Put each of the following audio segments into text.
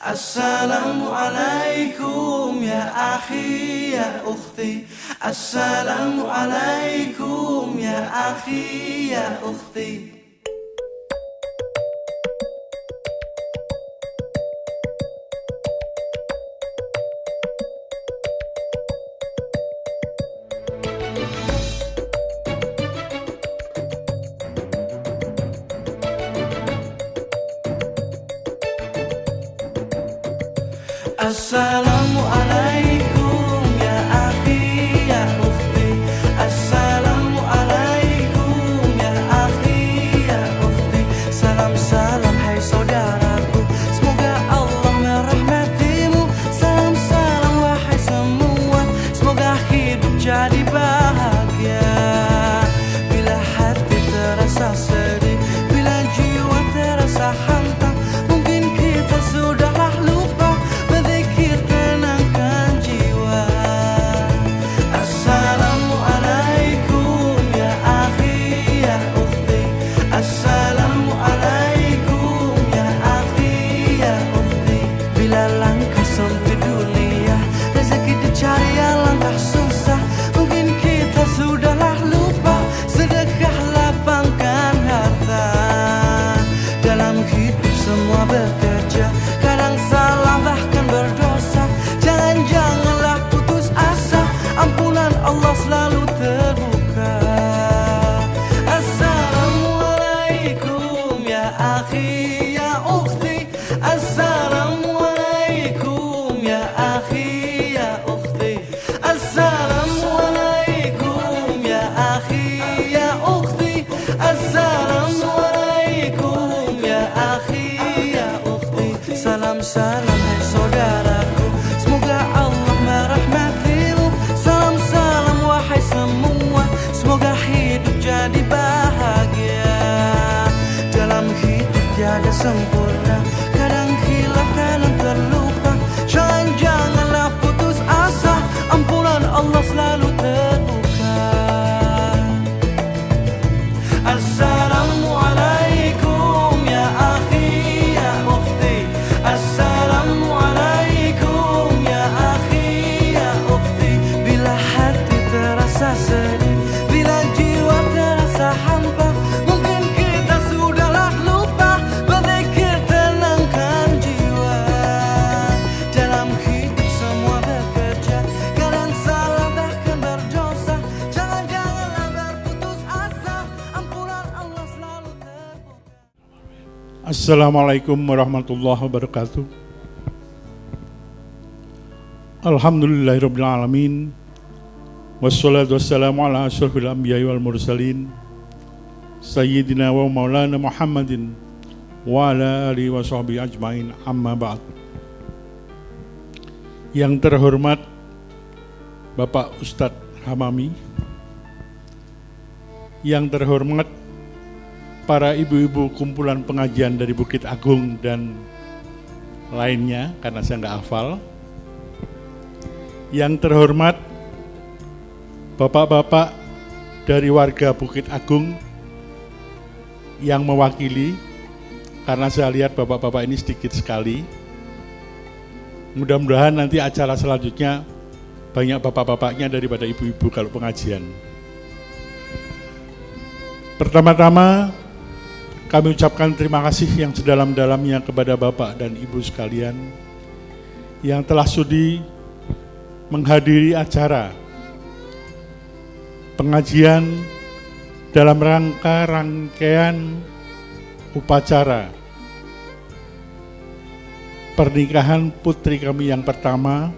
Assalamualaikum ya akhi ya ukhti. Assalamualaikum ya akhi ya ukhti. Assalamualaikum ya akhi ya ukhti. Assalamualaikum ya akhi ya ukhti. Salam salam hai saudaraku, semoga Allah merahmatimu. Salam salam wahai semua, semoga hidup jadi bahagia. Bila hati terasa sedih, bila jiwa terasa hantam, mungkin kita sudahlah lupa berzikir tenangkan jiwa. Assalamualaikum ya akhi ya ukhti. Assalamualaikum ya akhi ya ukhti. Bila langkah sempit dunia, rezeki dicari alangkah susah, mungkin kita sudahlah lupa sedekah lapangkan harta. Dalam hidup semua bekerja, kadang salah bahkan berdosa. Jangan-janganlah putus asa, ampunan Allah selalu terbuka. Assalamualaikum ya akhi ya ukhti. Assalamualaikum ya akhi ya ukhti. Assalamualaikum ya akhi ya ukhti. Assalamualaikum ya akhi ya ukhti. Salam salam hai saudaraku, semoga Allah merahmatimu. Salam salam wahai semua, semoga hidup jadi bahagia. Dalam hidup tiada sempurna, kadang hilaf kadang terlupa. Jangan-janganlah putus asa, ampunan Allah selalu terbuka. Assalamualaikum ya akhi ya ukhti. Assalamualaikum ya akhi ya ukhti. Bila hati terasa sedih, bila jiwa terasa hampa, mungkin kita sudahlah lupa berzikir tenangkan jiwa. Dalam hidup semua bekerja, kadang salah bahkan berdosa. Jangan-janganlah berputus asa, ampunan Allah selalu terbuka. Assalamualaikum warahmatullahi wabarakatuh. Alhamdulillahirrabbilalamin. Wassalatu wassalamu ala asyrafil anbiya'i wal mursalin, Sayyidina wa maulana Muhammadin wa ala alihi wa sahbihi ajmain, amma ba'd. Yang terhormat Bapak Ustadz Hamami, yang terhormat para ibu-ibu kumpulan pengajian dari Bukit Agung dan lainnya, karena saya nggak hafal. Yang terhormat bapak-bapak dari warga Bukit Agung yang mewakili, karena saya lihat bapak-bapak ini sedikit sekali. Mudah-mudahan nanti acara selanjutnya banyak bapak-bapaknya daripada ibu-ibu kalau pengajian. Pertama-tama kami ucapkan terima kasih yang sedalam-dalamnya kepada Bapak dan Ibu sekalian yang telah sudi menghadiri acara pengajian dalam rangkaian upacara pernikahan putri kami yang pertama,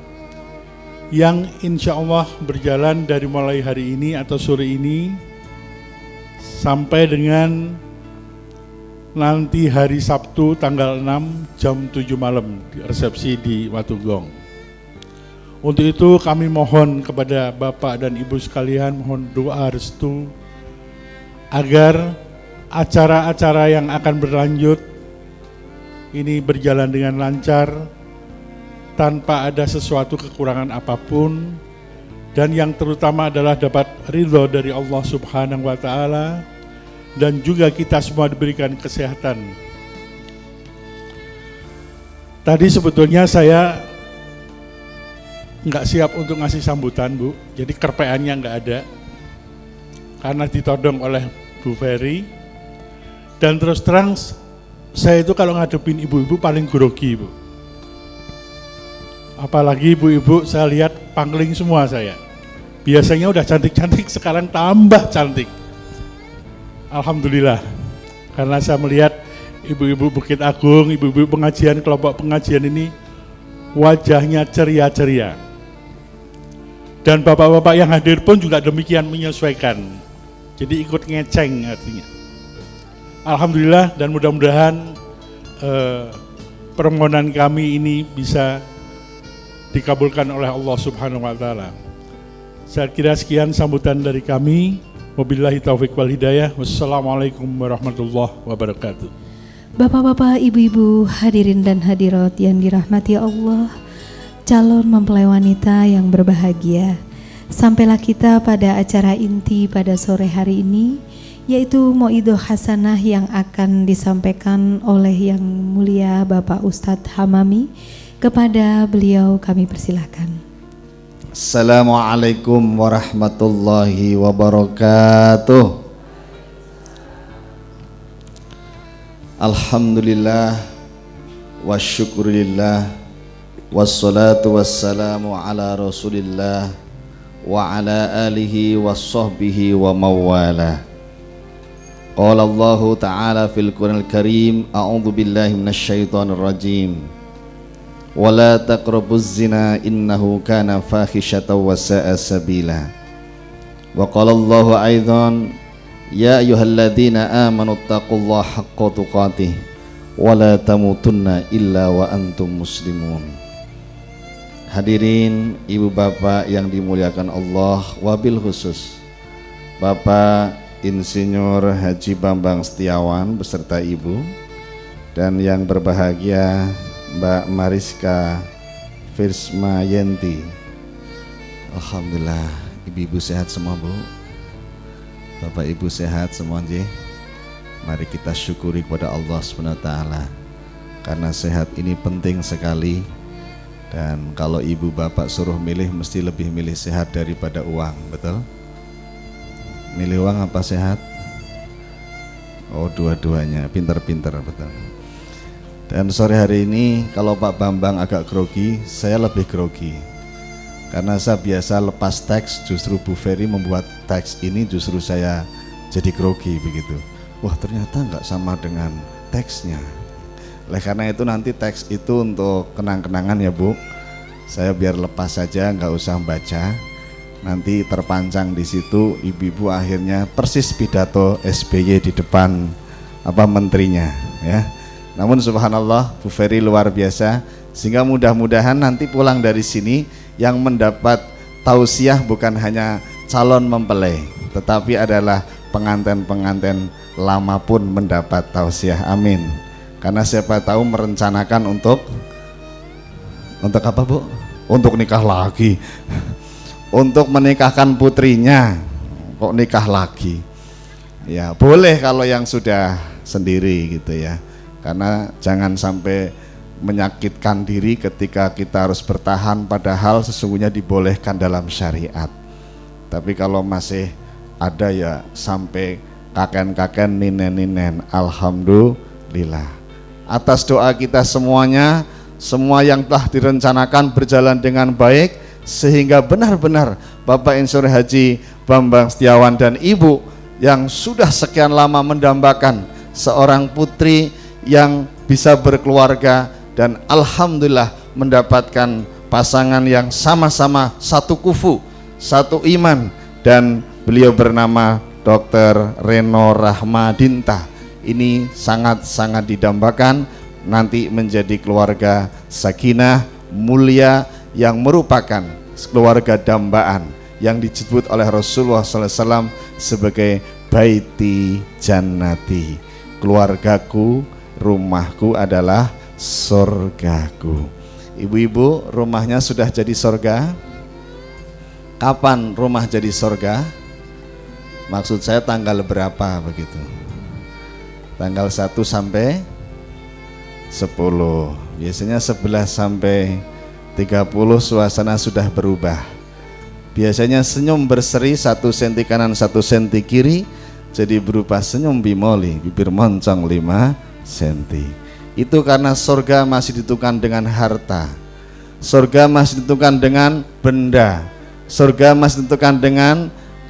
yang insya Allah berjalan dari mulai hari ini atau sore ini sampai dengan nanti hari Sabtu tanggal 6 jam 7 malam di resepsi di Watugong. Untuk itu kami mohon kepada Bapak dan Ibu sekalian, mohon doa restu agar acara-acara yang akan berlanjut ini berjalan dengan lancar tanpa ada sesuatu kekurangan apapun, dan yang terutama adalah dapat ridho dari Allah Subhanahu wa Ta'ala, dan juga kita semua diberikan kesehatan. Tadi sebetulnya saya nggak siap untuk ngasih sambutan, Bu. Jadi kerpeannya nggak ada. Karena ditodong oleh Bu Ferry. Dan terus terang, saya itu kalau ngadepin ibu-ibu paling grogi, Bu. Apalagi ibu-ibu saya lihat pangling semua saya. Biasanya udah cantik-cantik, sekarang tambah cantik. Alhamdulillah. Karena saya melihat ibu-ibu Bukit Agung, ibu-ibu pengajian, kelompok pengajian ini wajahnya ceria-ceria. Dan bapak-bapak yang hadir pun juga demikian menyesuaikan. Jadi ikut ngeceng artinya. Alhamdulillah, dan mudah-mudahan permohonan kami ini bisa dikabulkan oleh Allah Subhanahu wa taala. Saya kira sekian sambutan dari kami. Wabillahi taufiq wal hidayah. Wassalamualaikum warahmatullahi wabarakatuh. Bapak-bapak, ibu-ibu, hadirin dan hadirat yang dirahmati Allah, calon mempelai wanita yang berbahagia, sampailah kita pada acara inti pada sore hari ini, yaitu Mauidhah Hasanah yang akan disampaikan oleh Yang Mulia Bapak Ustadz Hamami. Kepada beliau kami persilahkan. Assalamualaikum warahmatullahi wabarakatuh. Alhamdulillah wa syukurillah wassalatu wassalamu ala rasulillah wa ala alihi wa sahbihi wa mawala. Qala Allah ta'ala fil Qur'anil Karim, a'udzu billahi minasy syaithanir rajim. Wa la taqrabuz zina innahu kana fahisyatan wa sa'a sabila. Wa qala Allah aidan, ya ayyuhalladzina amanu taqullaha haqqa tuqatih wa la tamutunna illa wa antum muslimun. Hadirin ibu bapak yang dimuliakan Allah, wabil khusus Bapak Insinyur Haji Bambang Setiawan beserta ibu, dan yang berbahagia Mbak Mariska Firsma Yenti. Alhamdulillah, ibu-ibu sehat semua, Bu. Bapak ibu sehat semua, nggih. Mari kita syukuri kepada Allah SWT, karena sehat ini penting sekali. Dan kalau ibu bapak suruh milih, mesti lebih milih sehat daripada uang, betul? Milih uang apa sehat? Oh, dua-duanya, pinter-pinter, betul. Dan sore hari ini kalau Pak Bambang agak grogi, saya lebih grogi. Karena saya biasa lepas teks, justru Bu Ferry membuat teks ini justru saya jadi grogi begitu. Wah, ternyata nggak sama dengan teksnya. Oleh karena itu nanti teks itu untuk kenang-kenangan ya, Bu. Saya biar lepas saja, nggak usah baca. Nanti terpancang di situ, ibu-ibu akhirnya persis pidato SBY di depan menterinya, ya. Namun subhanallah, Bu Ferry luar biasa, sehingga mudah-mudahan nanti pulang dari sini yang mendapat tausiah bukan hanya calon mempelai, tetapi adalah pengantin-pengantin lama pun mendapat tausiah. Amin. Karena siapa tahu merencanakan untuk apa, Bu? Untuk nikah lagi. Untuk menikahkan putrinya. Kok nikah lagi? Ya, boleh kalau yang sudah sendiri gitu ya. Karena jangan sampai menyakitkan diri ketika kita harus bertahan, padahal sesungguhnya dibolehkan dalam syariat. Tapi kalau masih ada ya sampai kaken-kaken, ninen-ninen, alhamdulillah. Atas doa kita semuanya, semua yang telah direncanakan berjalan dengan baik, sehingga benar-benar Bapak Insinyur Haji Bambang Setiawan dan Ibu yang sudah sekian lama mendambakan seorang putri yang bisa berkeluarga dan alhamdulillah mendapatkan pasangan yang sama-sama satu kufu, satu iman, dan beliau bernama Dr. Reno Rahmadinta. Ini sangat-sangat didambakan nanti menjadi keluarga sakinah, mulia, yang merupakan keluarga dambaan yang disebut oleh Rasulullah SAW sebagai baiti jannati. Keluargaku, rumahku adalah surgaku. Ibu-ibu, rumahnya sudah jadi surga? Kapan rumah jadi surga? Maksud saya tanggal berapa begitu? Tanggal 1 sampai Biasanya 11 sampai 30 suasana sudah berubah. Biasanya senyum berseri 1 senti kanan 1 senti kiri jadi berupa senyum bimoli, bibir moncong 5 senti. Itu karena surga masih ditentukan dengan harta, surga masih ditentukan dengan benda, surga masih ditentukan dengan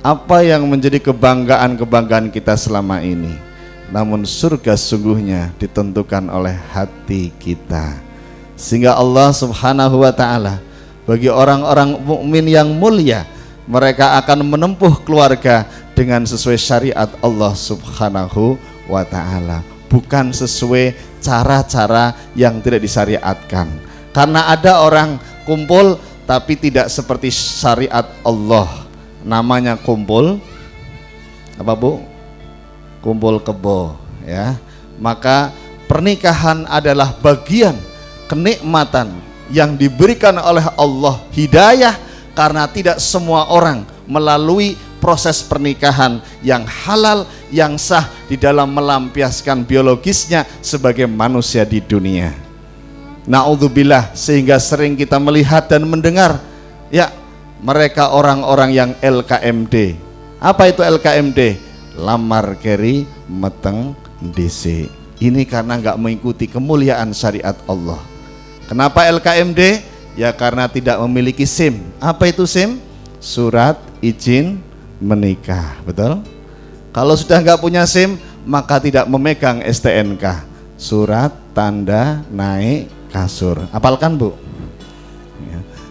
apa yang menjadi kebanggaan kita selama ini. Namun surga sungguhnya ditentukan oleh hati kita. Sehingga Allah Subhanahu wa taala bagi orang-orang mukmin yang mulia, mereka akan menempuh keluarga dengan sesuai syariat Allah Subhanahu wa taala, bukan sesuai cara-cara yang tidak disyariatkan. Karena ada orang kumpul tapi tidak seperti syariat Allah. Namanya kumpul apa Bu? Kumpul kebo ya. Maka pernikahan adalah bagian kenikmatan yang diberikan oleh Allah, hidayah, karena tidak semua orang melalui proses pernikahan yang halal, yang sah di dalam melampiaskan biologisnya sebagai manusia di dunia. Na'udzubillah, sehingga sering kita melihat dan mendengar ya mereka orang-orang yang LKMD. Apa itu LKMD? Lamar keri meteng DC. Ini karena nggak mengikuti kemuliaan syariat Allah. Kenapa LKMD? Ya karena tidak memiliki SIM. Apa itu SIM? Surat izin menikah, betul? Kalau sudah nggak punya SIM, maka tidak memegang STNK, surat tanda naik kasur. Hafalkan Bu.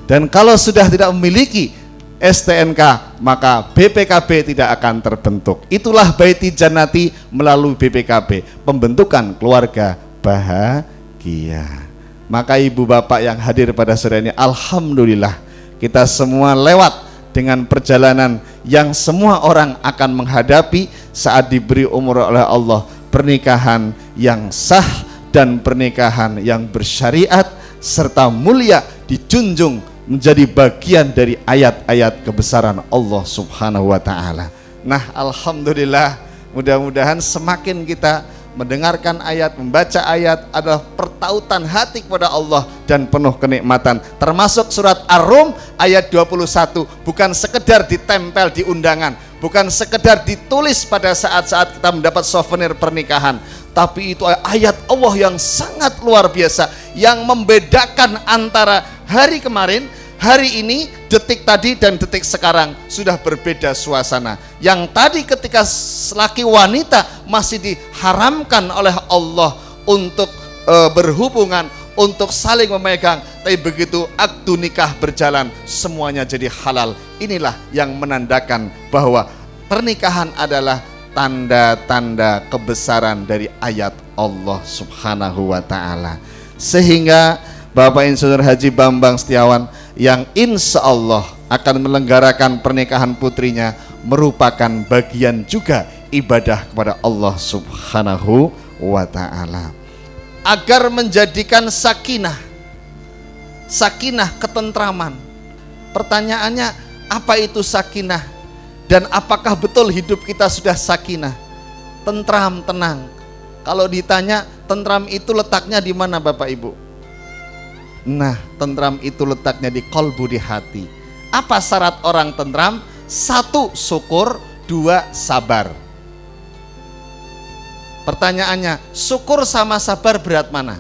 Dan kalau sudah tidak memiliki STNK, maka BPKB tidak akan terbentuk. Itulah Baiti Jannati melalui BPKB, pembentukan keluarga bahagia. Maka ibu bapak yang hadir pada sore ini, alhamdulillah kita semua lewat dengan perjalanan yang semua orang akan menghadapi saat diberi umur oleh Allah, pernikahan yang sah dan pernikahan yang bersyariat serta mulia dijunjung menjadi bagian dari ayat-ayat kebesaran Allah Subhanahu wa taala. Nah, alhamdulillah, mudah-mudahan semakin kita mendengarkan ayat, membaca ayat adalah pertautan hati kepada Allah dan penuh kenikmatan. Termasuk surat Ar-Rum ayat 21, bukan sekedar ditempel di undangan, bukan sekedar ditulis pada saat-saat kita mendapat souvenir pernikahan, tapi itu ayat Allah yang sangat luar biasa yang membedakan antara hari kemarin, hari ini, detik tadi dan detik sekarang sudah berbeda suasana. Yang tadi ketika laki wanita masih diharamkan oleh Allah untuk berhubungan, untuk saling memegang, tapi begitu akdu nikah berjalan semuanya jadi halal. Inilah yang menandakan bahwa pernikahan adalah tanda-tanda kebesaran dari ayat Allah Subhanahu wa taala. Sehingga Bapak Insinyur Haji Bambang Setiawan yang insya Allah akan melenggarakan pernikahan putrinya merupakan bagian juga ibadah kepada Allah Subhanahu wa ta'ala, agar menjadikan sakinah ketentraman. Pertanyaannya, apa itu sakinah dan apakah betul hidup kita sudah sakinah, tentram, tenang? Kalau ditanya tentram itu letaknya di mana Bapak Ibu? Nah, tentram itu letaknya di kolbu, di hati. Apa syarat orang tentram? 1, syukur, 2, sabar. Pertanyaannya, syukur sama sabar berat mana?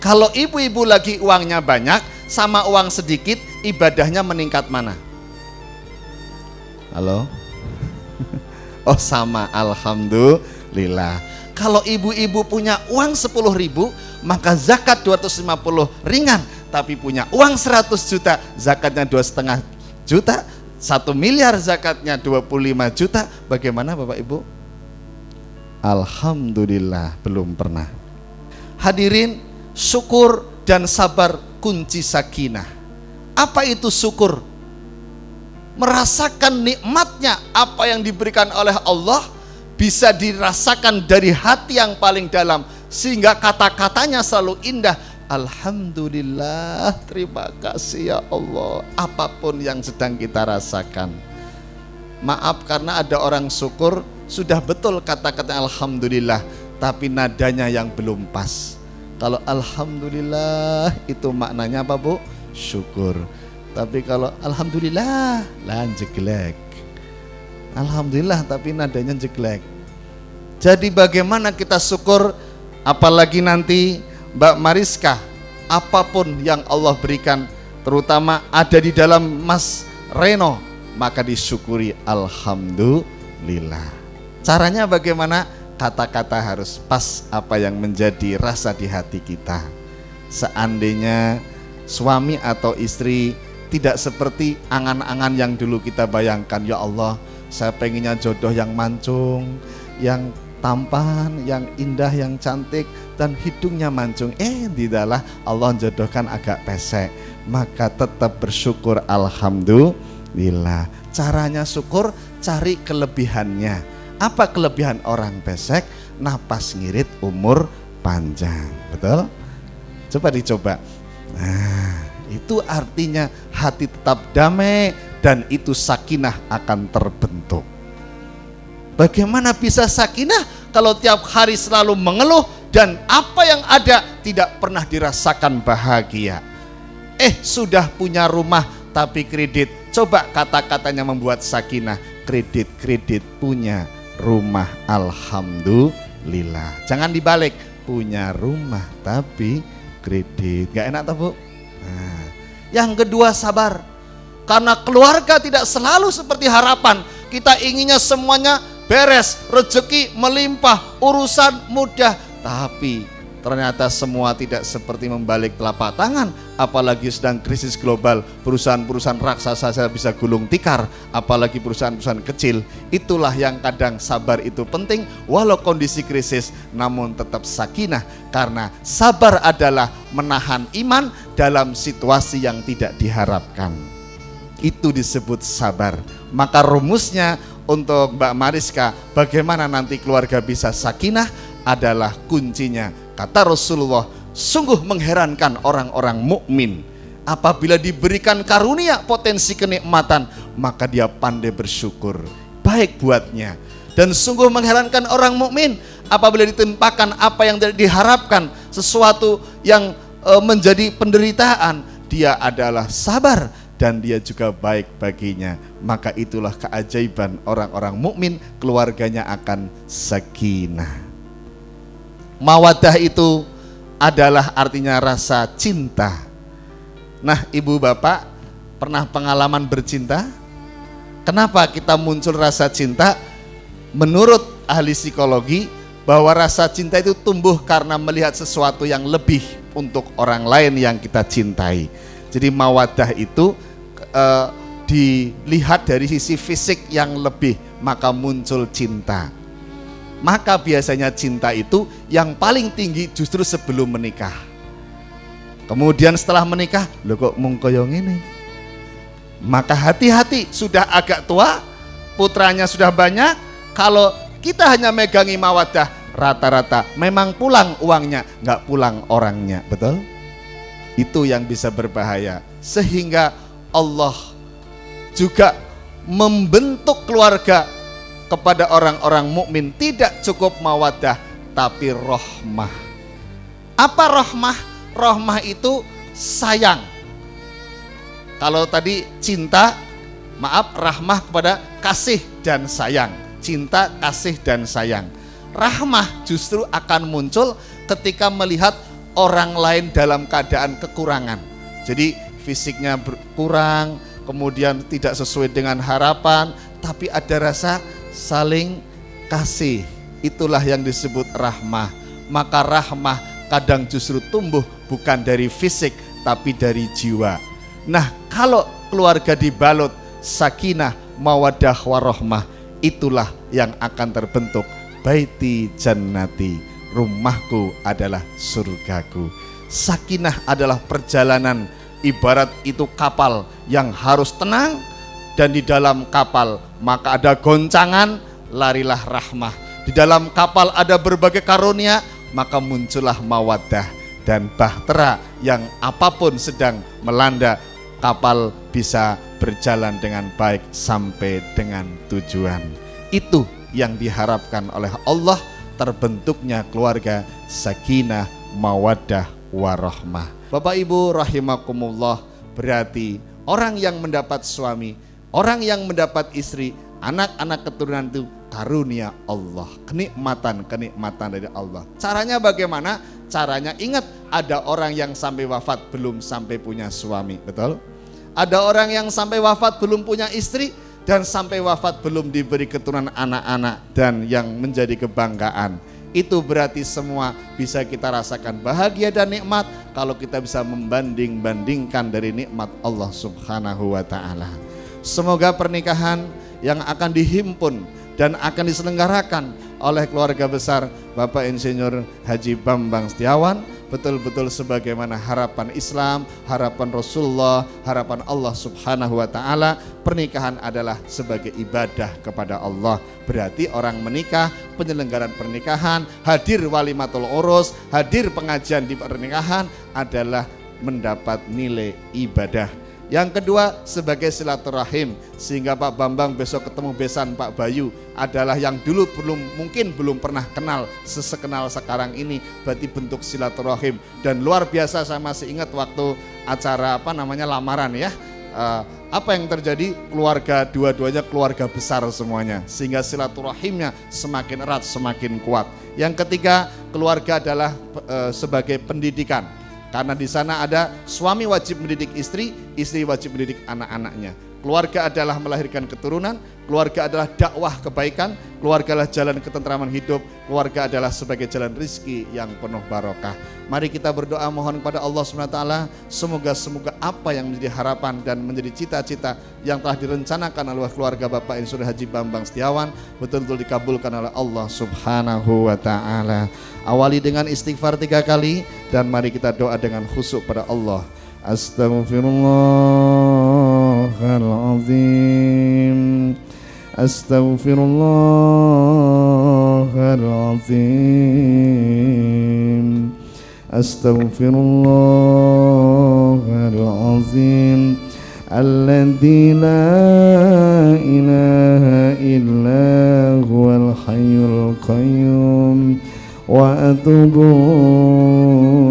Kalau ibu-ibu lagi uangnya banyak sama uang sedikit, ibadahnya meningkat mana? Halo? Oh sama, alhamdulillah. Kalau ibu-ibu punya uang 10.000, maka zakat 250 ringan. Tapi punya uang 100 juta, zakatnya 2,5 juta, 1 miliar zakatnya 25 juta. Bagaimana Bapak Ibu? Alhamdulillah belum pernah. Hadirin, syukur dan sabar kunci sakinah. Apa itu syukur? Merasakan nikmatnya apa yang diberikan oleh Allah bisa dirasakan dari hati yang paling dalam, sehingga kata-katanya selalu indah. Alhamdulillah, terima kasih ya Allah, apapun yang sedang kita rasakan. Maaf karena ada orang syukur sudah betul kata-kata alhamdulillah, tapi nadanya yang belum pas. Kalau alhamdulillah itu maknanya apa Bu? Syukur. Tapi kalau alhamdulillah lah jeglek. Alhamdulillah tapi nadanya jeglek. Jadi bagaimana kita syukur, apalagi nanti Mbak Mariska, apapun yang Allah berikan, terutama ada di dalam Mas Reno, maka disyukuri alhamdulillah. Caranya bagaimana? Kata-kata harus pas apa yang menjadi rasa di hati kita. Seandainya suami atau istri tidak seperti angan-angan yang dulu kita bayangkan, ya Allah, saya pengennya jodoh yang mancung, yang tampan, yang indah, yang cantik, dan hidungnya mancung. Tidaklah, Allah jodohkan agak pesek. Maka tetap bersyukur alhamdulillah. Caranya syukur, cari kelebihannya. Apa kelebihan orang pesek? Napas ngirit, umur panjang. Betul? Coba dicoba. Nah, itu artinya hati tetap damai dan itu sakinah akan terbentuk. Bagaimana bisa sakinah kalau tiap hari selalu mengeluh dan apa yang ada tidak pernah dirasakan bahagia? Sudah punya rumah tapi kredit. Coba kata-katanya membuat sakinah. Kredit punya rumah, alhamdulillah. Jangan dibalik, punya rumah tapi kredit. Gak enak toh Bu? Nah, yang kedua sabar. Karena keluarga tidak selalu seperti harapan. Kita inginnya semuanya beres, rezeki melimpah, urusan mudah, tapi ternyata semua tidak seperti membalik telapak tangan. Apalagi sedang krisis global, perusahaan-perusahaan raksasa saya bisa gulung tikar, apalagi perusahaan-perusahaan kecil. Itulah yang kadang sabar itu penting, walau kondisi krisis, namun tetap sakinah. Karena sabar adalah menahan iman dalam situasi yang tidak diharapkan. Itu disebut sabar. Maka rumusnya untuk Mbak Mariska, bagaimana nanti keluarga bisa sakinah adalah kuncinya. Kata Rasulullah, sungguh mengherankan orang-orang mukmin apabila diberikan karunia potensi kenikmatan, maka dia pandai bersyukur, baik buatnya. Dan sungguh mengherankan orang mukmin apabila ditimpakan apa yang tidak diharapkan, sesuatu yang menjadi penderitaan, dia adalah sabar dan dia juga baik baginya. Maka itulah keajaiban orang-orang mukmin, keluarganya akan sakinah. Mawaddah itu adalah artinya rasa cinta. Nah, ibu bapak pernah pengalaman bercinta? Kenapa kita muncul rasa cinta? Menurut ahli psikologi, bahwa rasa cinta itu tumbuh karena melihat sesuatu yang lebih untuk orang lain yang kita cintai. Jadi mawaddah itu dilihat dari sisi fisik yang lebih, maka muncul cinta. Maka biasanya cinta itu yang paling tinggi justru sebelum menikah. Kemudian setelah menikah, loh kok mung koyo ngene. Maka hati-hati, sudah agak tua, putranya sudah banyak, kalau kita hanya megangi mawaddah, rata-rata memang pulang uangnya, nggak pulang orangnya, betul? Itu yang bisa berbahaya. Sehingga Allah juga membentuk keluarga kepada orang-orang mukmin tidak cukup mawaddah tapi rahmah. Apa rahmah? Rahmah itu sayang. Kalau tadi cinta, maaf, rahmah kepada kasih dan sayang. Cinta, kasih dan sayang. Rahmah justru akan muncul ketika melihat orang lain dalam keadaan kekurangan. Jadi fisiknya berkurang, kemudian tidak sesuai dengan harapan, tapi ada rasa saling kasih. Itulah yang disebut rahmah. Maka rahmah kadang justru tumbuh bukan dari fisik tapi dari jiwa. Nah, kalau keluarga dibalut sakinah, mawaddah warahmah, itulah yang akan terbentuk baiti jannati, rumahku adalah surgaku. Sakinah adalah perjalanan, ibarat itu kapal yang harus tenang, dan di dalam kapal maka ada goncangan, larilah rahmah. Di dalam kapal ada berbagai karunia, maka muncullah mawaddah dan bahtera yang apapun sedang melanda, kapal bisa berjalan dengan baik sampai dengan tujuan. Itu yang diharapkan oleh Allah terbentuknya keluarga sakinah, mawaddah, warahmah. Bapak Ibu rahimakumullah, berarti orang yang mendapat suami, orang yang mendapat istri, anak-anak keturunan itu karunia Allah, kenikmatan dari Allah. Caranya bagaimana? Caranya ingat, ada orang yang sampai wafat belum sampai punya suami, betul? Ada orang yang sampai wafat belum punya istri, dan sampai wafat belum diberi keturunan anak-anak dan yang menjadi kebanggaan. Itu berarti semua bisa kita rasakan bahagia dan nikmat kalau kita bisa membanding-bandingkan dari nikmat Allah Subhanahu wa ta'ala. Semoga pernikahan yang akan dihimpun dan akan diselenggarakan oleh keluarga besar Bapak Insinyur Haji Bambang Setiawan betul-betul sebagaimana harapan Islam, harapan Rasulullah, harapan Allah Subhanahu wa ta'ala. Pernikahan adalah sebagai ibadah kepada Allah. Berarti orang menikah, penyelenggaraan pernikahan, hadir walimatul urus, hadir pengajian di pernikahan adalah mendapat nilai ibadah. Yang kedua, sebagai silaturahim, sehingga Pak Bambang besok ketemu besan Pak Bayu adalah yang dulu mungkin belum pernah kenal sesekenal sekarang ini, berarti bentuk silaturahim. Dan luar biasa, saya masih ingat waktu acara lamaran ya, apa yang terjadi, keluarga dua-duanya keluarga besar semuanya, sehingga silaturahimnya semakin erat, semakin kuat. Yang ketiga, keluarga adalah sebagai pendidikan. Karena di sana ada suami wajib mendidik istri, istri wajib mendidik anak-anaknya. Keluarga adalah melahirkan keturunan, keluarga adalah dakwah kebaikan, keluarga adalah jalan ketentraman hidup, keluarga adalah sebagai jalan rizki yang penuh barokah. Mari kita berdoa mohon kepada Allah SWT, semoga apa yang menjadi harapan dan menjadi cita-cita yang telah direncanakan oleh keluarga Bapak Insinyur Haji Bambang Setiawan betul-betul dikabulkan oleh Allah Subhanahu wa ta'ala. Awali dengan istighfar 3 kali dan mari kita doa dengan khusyuk pada Allah. Astaghfirullahaladzim, astaghfirullahaladzim, astaghfirullahaladzim, alladzi la ilaha illa huwal hayyul qayyum wa atubu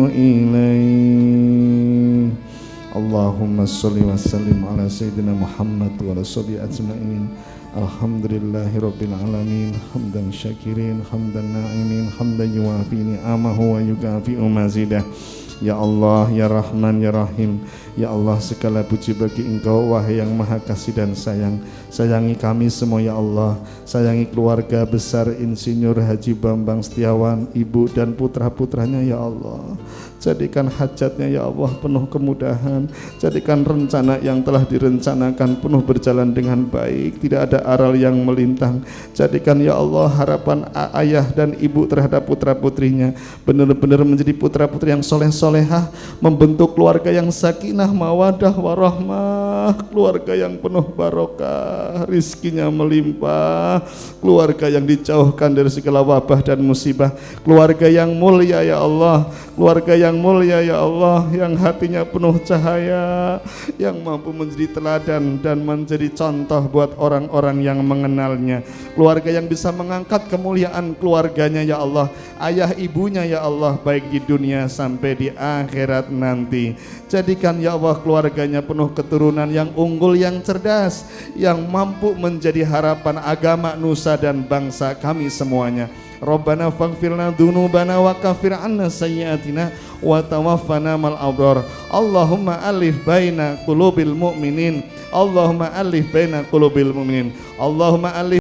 ilaih. Allahumma sholli wa sallim ala sayyidina Muhammad wa ala sahbihi ajma'in. Alhamdulillahi rabbil alamin, hamdan syakirin, hamdan na'imin, hamdan yuwafi ni'amahu wa yukafi'u mazidah. Ya Allah, Ya Rahman, Ya Rahim, Ya Allah, segala puji bagi Engkau wahai yang maha kasih dan sayang. Sayangi kami semua ya Allah, sayangi keluarga besar Insinyur Haji Bambang Setiawan, ibu dan putra-putranya ya Allah. Jadikan hajatnya ya Allah penuh kemudahan, jadikan rencana yang telah direncanakan penuh berjalan dengan baik, tidak ada aral yang melintang. Jadikan ya Allah harapan ayah dan ibu terhadap putra-putrinya benar-benar menjadi putra-putri yang soleh-solehah, membentuk keluarga yang sakinah, mawadah, warahmah, keluarga yang penuh barokah, rizkinya melimpah, keluarga yang dijauhkan dari segala wabah dan musibah, keluarga yang mulia ya Allah, keluarga yang mulia ya Allah, yang hatinya penuh cahaya, yang mampu menjadi teladan dan menjadi contoh buat orang-orang yang mengenalnya, keluarga yang bisa mengangkat kemuliaan keluarganya ya Allah, ayah ibunya ya Allah, baik di dunia sampai di akhirat nanti. Jadikan ya Allah keluarganya penuh keturunan yang unggul, yang cerdas, yang mampu menjadi harapan agama, nusa dan bangsa kami semuanya. Rabbana faghfirna dzunubana wa kaffir 'anna sayyi'atina wa tawaffana mal abrar. Allahumma alif baina qulubil mu'minin, Allahumma alif baina qulubil mu'minin, Allahumma alif